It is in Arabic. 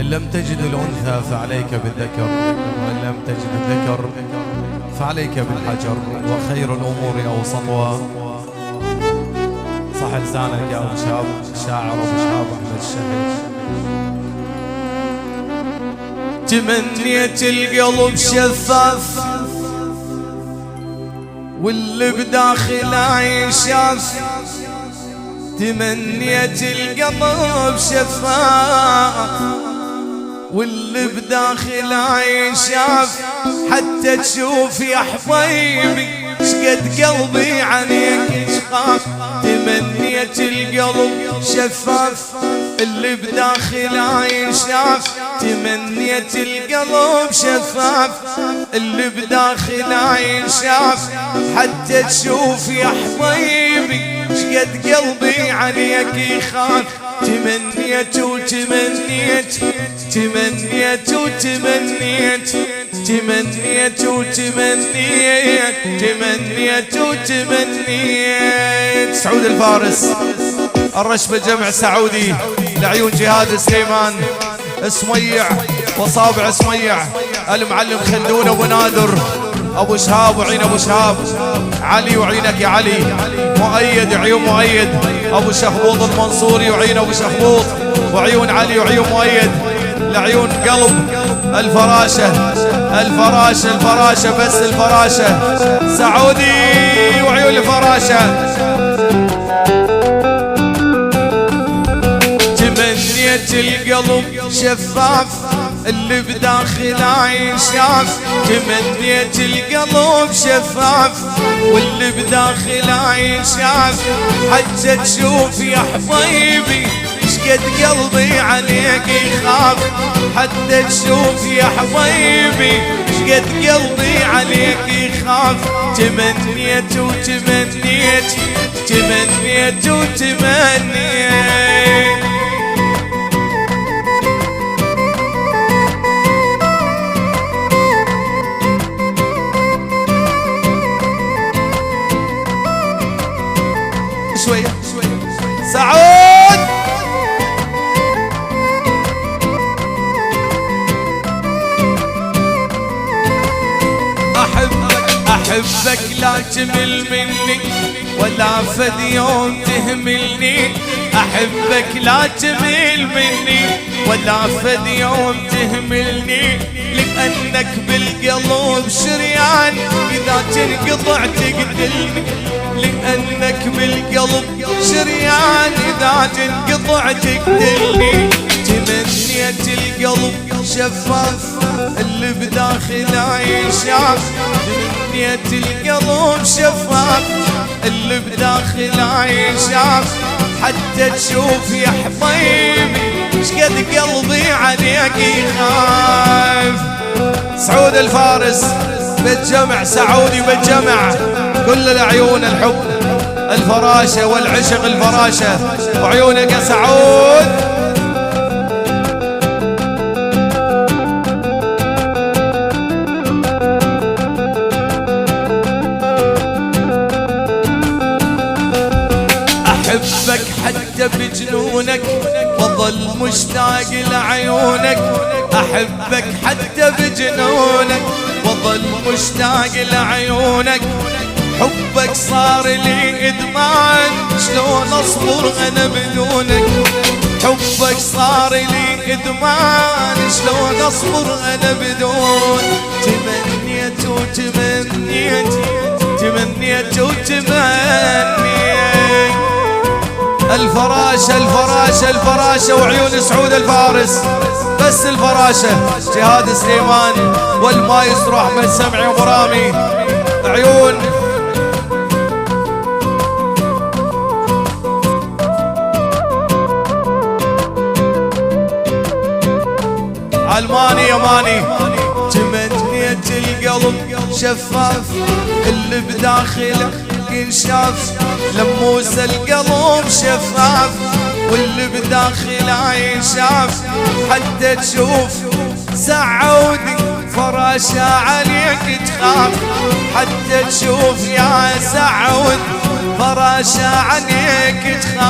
إن لم تجد الأنثى فعليك بالذكر، وإن لم تجد الذكر فعليك بالحجر، وخير الأمور أوسطها. صح لسانك يا أبو شهاب، الشاعر أبو شهاب أحمد الشهيد. تمنيت القلب شفاف واللي بداخله ينشاف، تمنيت القلب شفاف واللي بداخله ينشاف، حتى تشوف يا حبيبي شقد قلبي عليك يشخاف. تمنيت القلب شفاف اللي بداخله ينشاف، تمنيت القلب شفاف اللي بداخله ينشاف، حتى تشوف يا حبيبي شقد قلبي عليك يخاف. تمنيت وتمنيت تمنيت وتمنيت تمنيت وتمنيت تمنيت وتمنيت. سعود الفارس الرشبة جمع سعودي لعيون جهاد سليمان، سميع وصابع سميع، المعلم خلدون ابو نادر، ابو شهاب وعين ابو شهاب، علي وعينك يا علي، مؤيد عيون مؤيد، ابو شخبوط المنصوري وعين ابو شخبوط، وعيون علي وعيون مؤيد، لعيون قلب الفراشة الفراشة الفراشة بس الفراشة سعودي وعيون الفراشة. تمنيت القلب شفاف اللي بداخله ينشاف، تمنيت القلب شفاف واللي بداخله ينشاف، حتى تشوف يا حبيبي شقد قلبي عليك يخاف، حتى تشوف يا حبيبي شقد قلبي عليك يخاف. تمنيت وتمنيت تمنيت وتمنيت. شوية سعود أحبك لا تمل مني ولا فد يوم تهملني، أحبك لا تمل مني ولا فد يوم تهملني، لأنك بالقلب شريان إذا تنقطع تقتلني، لأنك بالقلب شريان إذا تنقطع تقتلني. تمنيت القلب شفاف اللي بداخله ينشاف، تمنيت القلب شفاف اللي بداخله ينشاف، حتى تشوف يا حبيبي شقد قلبي عليك يخاف. سعود الفارس بالجمع سعودي بالجمع، كل العيون الحب الفراشة والعشق الفراشة، وعيونك يا سعود. أحبك حتى بجنونك وظل مشتاق لعيونك، أحبك حتى بجنونك وظل مشتاق لعيونك، حبك صار لي إدمان شلون أصبر أنا بدونك، حبك صار لي إدمان شلون أصبر أنا بدون. تمنيت وتمنيت تمنيت وتمنيت. الفراشة الفراشة الفراشة وعيون سعود الفارس بس الفراشة، جهاد سليمان والمايسترو أحمد سمعي وبرامي، عيون علماني يماني. تمنيت القلب شفاف اللي بداخله ينشاف، لموس القلب شفاف واللي بداخله ينشاف، حتى تشوف سعودي فراشة عليك تخاف، حتى تشوف يا سعود فراشة عليك تخاف.